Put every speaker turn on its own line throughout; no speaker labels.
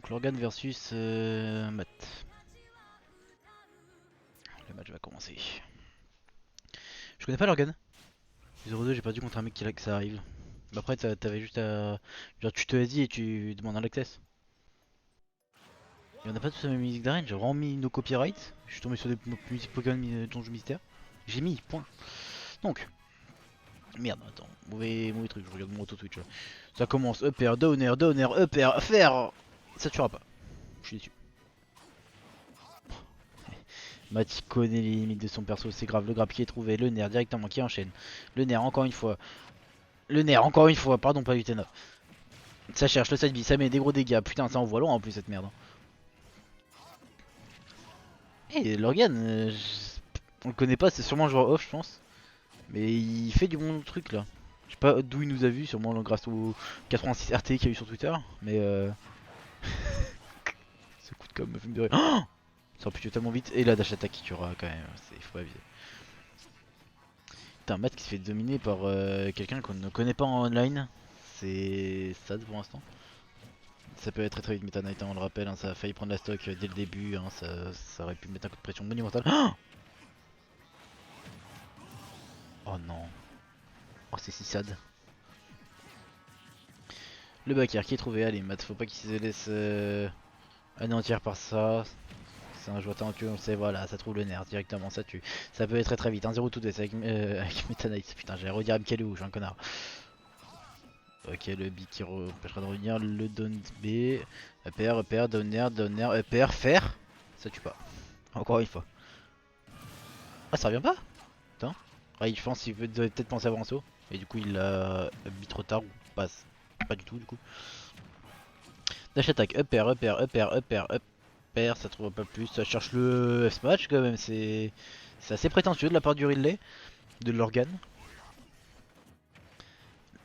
Donc Lorgan versus Matt. Le match va commencer. Je connais pas Lorgan. 0-2, j'ai perdu contre un mec qui là que ça arrive. Bah après t'avais juste à... Genre tu te dis et tu demandes un access. Et on a pas tous la même musique d'arène, j'ai vraiment mis no copyright. Je suis tombé sur des musiques Pokémon Donjon Mystère. J'ai mis, point. Donc, merde, attends, mauvais truc, je regarde mon auto Twitch là. Ça commence, upper, downer, downer, upper, faire. Ça tuera pas, je suis déçu. Matt il connaît les limites de son perso, c'est grave, le grab qui est trouvé, le nerf directement qui enchaîne. Le nerf encore une fois. Le nerf encore une fois, pardon pas Utena. Ça cherche le side B, ça met des gros dégâts, putain ça envoie loin en plus cette merde. Eh Lorgan, on le connaît pas, c'est sûrement un joueur off je pense. Mais il fait du bon truc là. Je sais pas d'où il nous a vu, sûrement grâce au 86 RT qu'il y a eu sur Twitter. Mais ce coup de com me fait me durer. Oh, ça aurait pu tuer tellement vite. Et la dash attack qui tuera quand même, faut pas aviser. Putain, Matt qui se fait dominer par quelqu'un qu'on ne connaît pas en online. C'est sad pour l'instant. Ça peut être très très vite Meta Knight, hein, on le rappelle, hein, ça a failli prendre la stock dès le début, hein, ça aurait pu mettre un coup de pression monumental. Oh non, oh c'est si sad. Le backer qui est trouvé, allez Matt, faut pas qu'il se laisse anéantir par ça. C'est un joueur talentueux, on le sait, voilà, ça trouve le nerf directement, ça tue. Ça peut être très très vite, 1-0 tout death avec Meta Knight, putain j'ai redire Mkalou, je suis un connard. Ok, le B qui empêchera de revenir, le down B, upper, downer, upper, faire, ça tue pas, encore une fois. Ah ça revient pas. Putain. Ah, je pense qu'il devait peut-être penser avant un saut, et du coup il a B trop tard, ou pas du tout du coup. Dash attack, upper, ça trouve pas plus, ça cherche le F-Smash quand même, c'est assez prétentieux de la part du relay, de l'organe.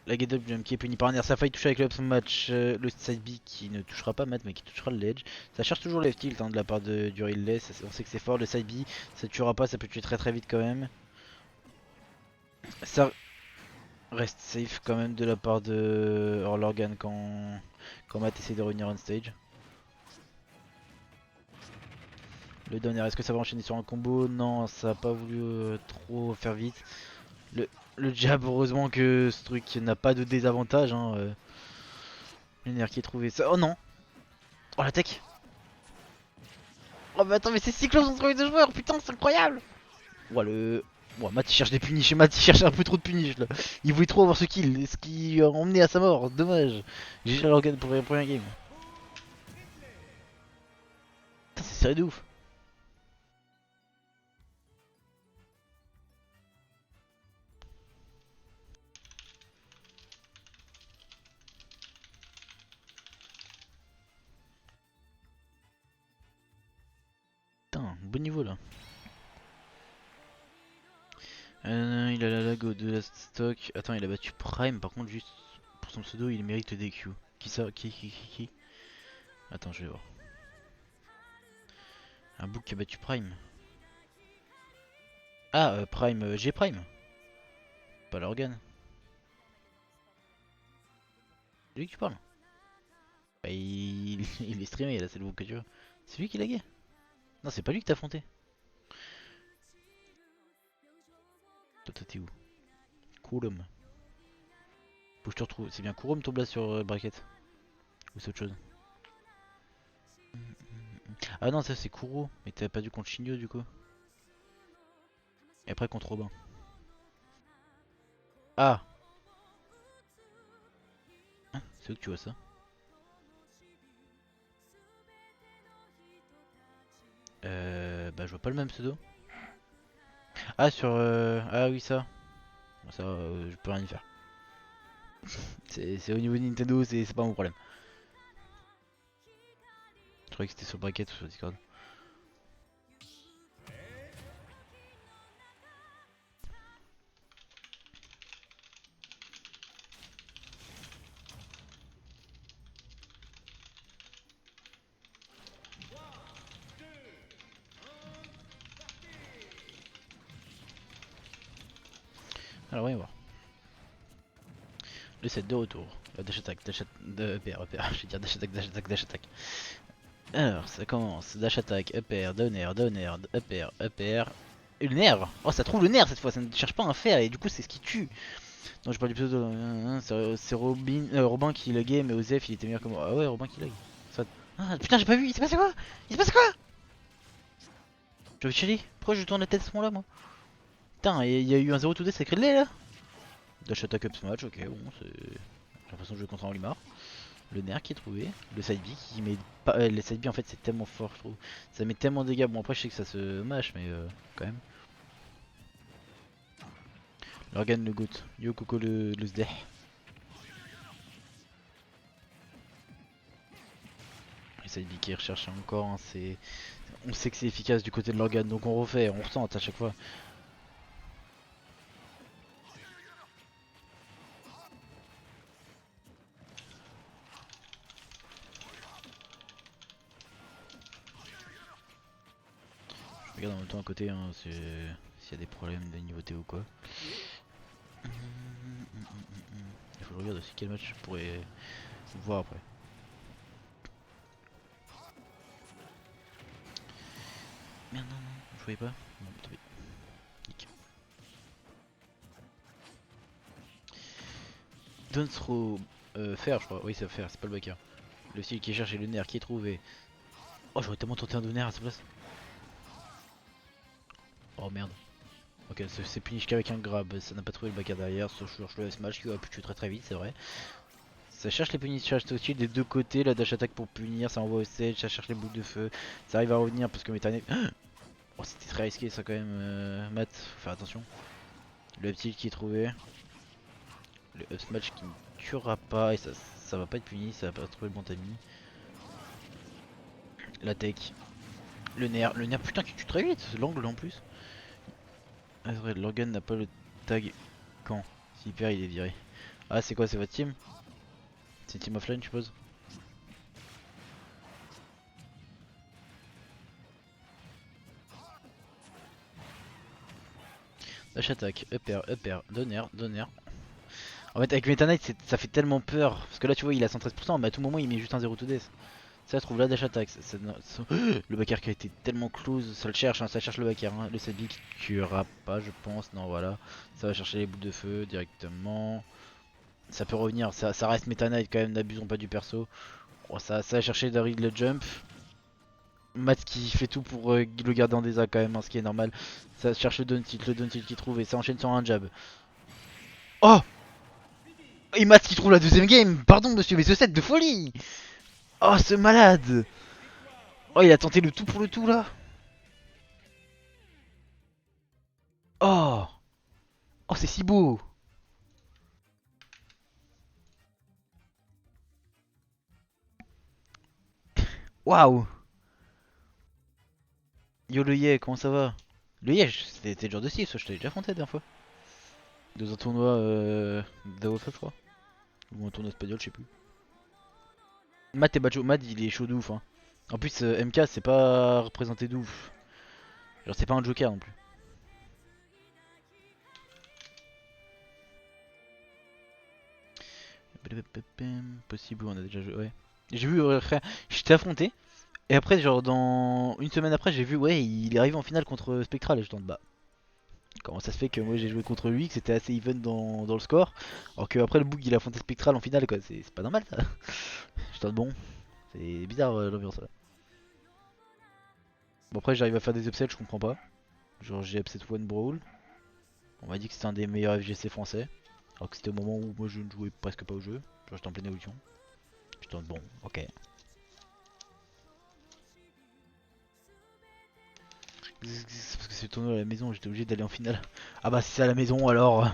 La get up jump qui est puni par un air, ça faille toucher avec le F-Match, le side B qui ne touchera pas Matt mais qui touchera le ledge. Ça cherche toujours le F-tilt hein, de la part du relay, on sait que c'est fort, le side B ça tuera pas, ça peut tuer très très vite quand même. Ça reste safe quand même de la part de l'organe quand Matt essaie de revenir on stage. Le donner, est-ce que ça va enchaîner sur un combo? Non, ça a pas voulu trop faire vite. Le jab, heureusement que ce truc n'a pas de désavantage. Hein, le nerf qui est trouvé. Ça... Oh non! Oh la tech! Oh mais attends, mais c'est Cyclops entre les deux joueurs! Putain, c'est incroyable! Oh le. Oh, Matt il cherche des punish, Matt il cherche un peu trop de punish là. Il voulait trop avoir ce kill, ce qui a emmené à sa mort, dommage. J'ai géré l'organe pour la première game. Putain, c'est serré de ouf. Putain, bon niveau là. Il a la lago de la stock. Attends, il a battu Prime. Par contre, juste pour son pseudo, il mérite le DQ. Qui ça? Qui? Attends, je vais voir. Un book qui a battu Prime. Ah, Prime, G Prime. Pas l'organe. C'est lui que tu parles. Bah, il est streamé là, c'est le book que tu vois. C'est lui qui l'a gagné. Non, c'est pas lui que t'as affronté. Toi, t'es où? Kurum. Faut que je te retrouve. C'est bien Kurum ton blast sur bracket. Ou c'est autre chose? Ah non, ça c'est Kuro. Mais t'as pas dû contre Shinyo du coup. Et après contre Robin. Ah! Hein, c'est où que tu vois ça? Bah je vois pas le même pseudo. Ah sur ah oui ça. Bon, ça je peux rien y faire. C'est au niveau de Nintendo, c'est pas mon problème. Je croyais que c'était sur bracket ou sur Discord. Alors voyons voir. Le set de retour. Dash attack, dash attack, EPR, EPR, je vais dire dash attack, dash attack, dash attack. Alors ça commence, dash attack, EPR, down air, EPR, EPR. Et le nerf. Oh ça trouve le nerf cette fois, ça ne cherche pas un fer et du coup c'est ce qui tue. Non je parle du pseudo, c'est Robin qui laguait mais Osef il était meilleur que moi. Ah ouais Robin qui lag. Ah putain j'ai pas vu, il s'est passé quoi? Il s'est passé quoi? J'avais chillé, pourquoi je tourne la tête à ce moment là moi? Putain il y a eu un 0 to d, c'est écrit là. Dash attack up smash, ok bon c'est... J'ai l'impression de jouer contre un Olimar. Le nerf qui est trouvé, le side B qui met pas... les side B en fait c'est tellement fort je trouve. Ça met tellement de dégâts, bon après je sais que ça se mâche mais quand même. L'organe le goat, yo coco le zdeh. Le side B qui recherche encore, hein, c'est... On sait que c'est efficace du côté de l'organe donc on refait, on retente à chaque fois. Je regarde en même temps à côté hein, s'il y a des problèmes de niveau T ou quoi. Il faut que je regarde aussi quel match je pourrais voir après. Merde non, je voyais pas. Bon, tant pis. Nick. Don't throw faire je crois, oui c'est faire, c'est pas le backer. Le style qui cherche et le nerf qui est trouvé. Oh j'aurais tellement tenté un de nerf à sa place. Oh merde. Ok c'est punish qu'avec un grab, ça n'a pas trouvé le backer derrière, sauf je le smash qui aurait pu tuer très très vite c'est vrai. Ça cherche les punishes hostiles des deux côtés, la dash attack pour punir, ça envoie au stage, ça cherche les boules de feu, ça arrive à revenir parce que Métané... Oh c'était très risqué ça quand même, Matt, faut faire attention. Le up tilt qui est trouvé, le up smash qui ne tuera pas et ça va pas être puni, ça va pas trouver le bon timing. La tech, le nerf putain qui tue très vite, l'angle en plus. Ah c'est vrai, l'organe n'a pas le tag quand, s'il perd il est viré. Ah c'est quoi, c'est votre team? C'est team offline je suppose? Dash attack, upper, donner. En fait avec Meta Knight ça fait tellement peur. Parce que là tu vois il a 113% mais à tout moment il met juste un 0 to death. Ça je trouve la dash attack. Le backer qui a été tellement close, ça le cherche, hein, ça cherche le backer. Hein. Le set qui tuera pas je pense, non voilà. Ça va chercher les boules de feu directement. Ça peut revenir, ça reste Meta Knight quand même, n'abusons pas du perso. Oh, ça va chercher Daryl le jump. Matt qui fait tout pour le garder en désa quand même, hein, ce qui est normal. Ça cherche le down tilt qu'il trouve et ça enchaîne sur un jab. Oh! Et Matt qui trouve la deuxième game. Pardon monsieur mais ce set de folie. Oh ce malade. Oh il a tenté le tout pour le tout là. Oh. Oh c'est si beau. Waouh. Yo le Yé comment ça va? Le Yé c'était le genre de Steve, je t'avais déjà affronté la dernière fois. Dans un tournoi d'AOF je crois. Ou un tournoi espagnol je sais plus. Matt et Bacho, Matt il est chaud de ouf hein. En plus MK c'est pas représenté de ouf. Genre c'est pas un joker non plus. Possible, on a déjà joué, ouais. J'ai vu, frère, je t'ai affronté. Et après, genre, dans une semaine après, j'ai vu, ouais, il est arrivé en finale contre Spectral. Et je tente, bah, comment ça se fait que moi j'ai joué contre lui, que c'était assez even dans le score. Alors que après le book il a affronté Spectral en finale, quoi. C'est pas normal ça. Je tente, bon, c'est bizarre l'ambiance là. Bon, après, j'arrive à faire des upsets, je comprends pas. Genre, j'ai upset One Brawl. On m'a dit que c'était un des meilleurs FGC français. Alors que c'était au moment où moi je ne jouais presque pas au jeu. Genre, j'étais en pleine évolution. Je tente, bon, ok. Parce que c'est le tournoi à la maison, j'étais obligé d'aller en finale. Ah bah si c'est à la maison alors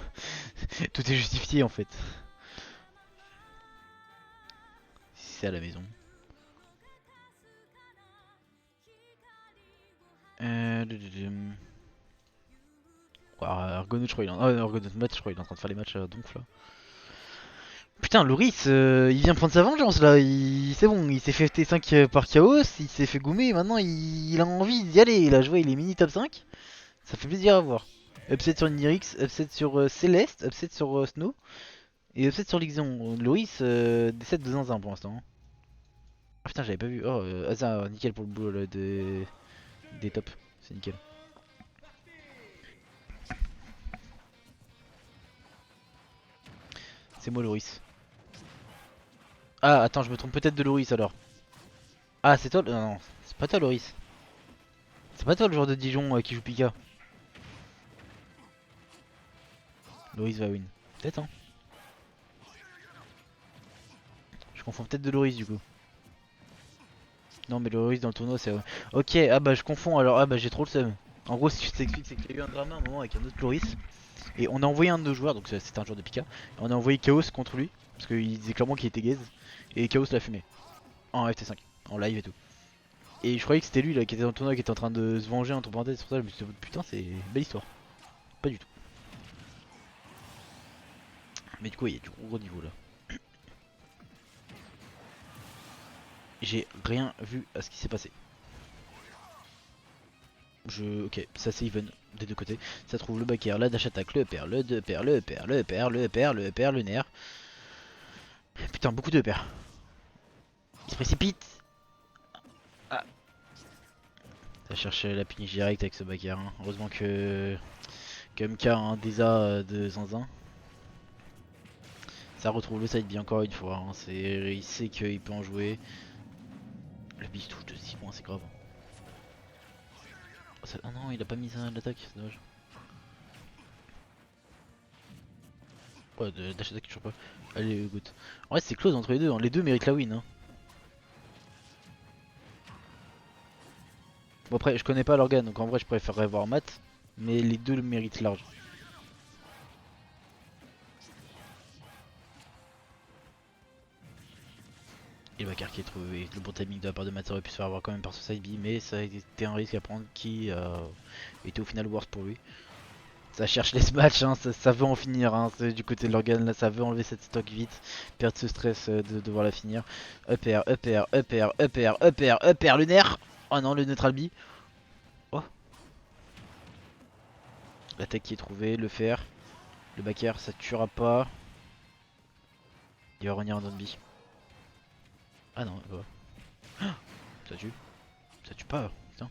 tout est justifié en fait. Si c'est à la maison. Argonaut je crois il est en... Ah, Argonaut match je crois il est en train de faire les matchs à Donf là. Putain Loris il vient prendre sa vengeance là, c'est bon, il s'est fait T5 par Chaos, il s'est fait goumer et maintenant il a envie d'y aller. Il a joué, il est mini top 5, ça fait plaisir à voir. Upset sur Nirix, upset sur Céleste, upset sur Snow. Et upset sur Lixon. Loris décède de zinzin pour l'instant. Ah putain, j'avais pas vu. Oh, ça, nickel pour le boulot là, des tops. C'est nickel. C'est moi Loris. Ah, attends, je me trompe peut-être de Loris alors. Ah, c'est toi. Non, non, c'est pas toi Loris. C'est pas toi le joueur de Dijon qui joue Pika. Loris va win. Peut-être, hein. Je confonds peut-être de Loris du coup. Non, mais Loris dans le tournoi c'est. Ok, ah bah je confonds alors. Ah bah j'ai trop le seum. En gros, ce que je t'explique, c'est qu'il y a eu un drama à un moment avec un autre Loris. Et on a envoyé un de nos joueurs, donc c'était un joueur de Pika. On a envoyé Chaos contre lui. Parce qu'il disait clairement qu'il était gaze. Et Chaos l'a fumé. En FT5. En live et tout. Et je croyais que c'était lui là qui était dans le tournoi qui était en train de se venger entre parenthèses. C'est pour ça que je me suis dit putain, c'est une belle histoire. Pas du tout. Mais du coup, il y a du gros niveau là. J'ai rien vu à ce qui s'est passé. Ok, ça c'est even des deux côtés. Ça trouve le backer, la dash attack, le EPR, le 2 EPR, le EPR, le EPR, le EPR, le EPR, le nerf. Putain, beaucoup de EPR. Il se précipite. Ah. Ça cherche la punish direct avec ce backer. Hein. Heureusement que MK a un Deza de zinzin. Ça retrouve le side bien encore une fois. Hein. Il sait qu'il peut en jouer. Le bis touche de 6 points, c'est grave. Ah non, il a pas mis l'attaque, c'est dommage. Ouais, dash attack, toujours pas. Allez, good. En vrai, c'est close entre les deux. Hein. Les deux méritent la win. Hein. Bon, après, je connais pas l'organe, donc en vrai, je préférerais voir Matt. Mais les deux le méritent large. Et le backer qui est trouvé. Le bon timing de la part de Matt, ça aurait pu se faire avoir quand même par ce side B. Mais ça a été un risque à prendre qui était au final worse pour lui. Ça cherche les smash, hein, ça veut en finir. Hein, du côté de l'organe, là, ça veut enlever cette stock vite. Perdre ce stress de devoir la finir. EPR, EPR, EPR, EPR, EPR, EPR, le nerf. Oh non, le neutral B. Oh. L'attaque qui est trouvée, le fer. Le backer, ça tuera pas. Il va revenir en zone B. Ah non, bah. Ça tue. Ça tue pas, putain.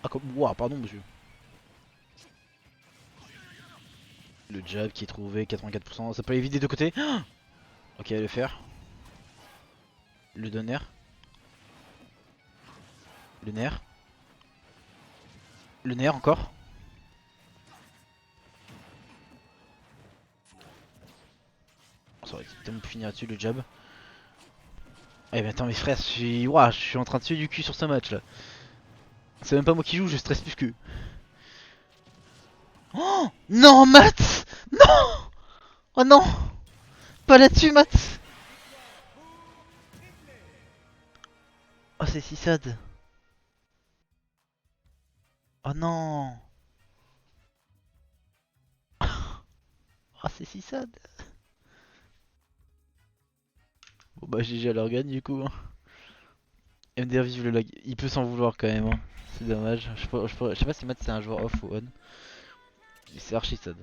Ah comme. Ouah, pardon monsieur. Le jab qui est trouvé, 84%. Ça peut éviter des deux côtés. Ok, le fer. Le donner. Le nerf. Le nerf encore. Ça aurait été tellement pu finir là-dessus, le jab. Eh mais attends mes frères, je suis en train de tuer du cul sur ce match là. C'est même pas moi qui joue, je stresse plus que. Oh non Matt. Non. Oh non. Pas là-dessus Matt. Oh c'est si sad. Oh non. Oh c'est si sad. Bon bah GG à l'organe du coup. Hein. MDR vive le lag. Il peut s'en vouloir quand même. Hein. C'est dommage. Je sais pas si Matt c'est un joueur off ou on. Mais c'est archi sad.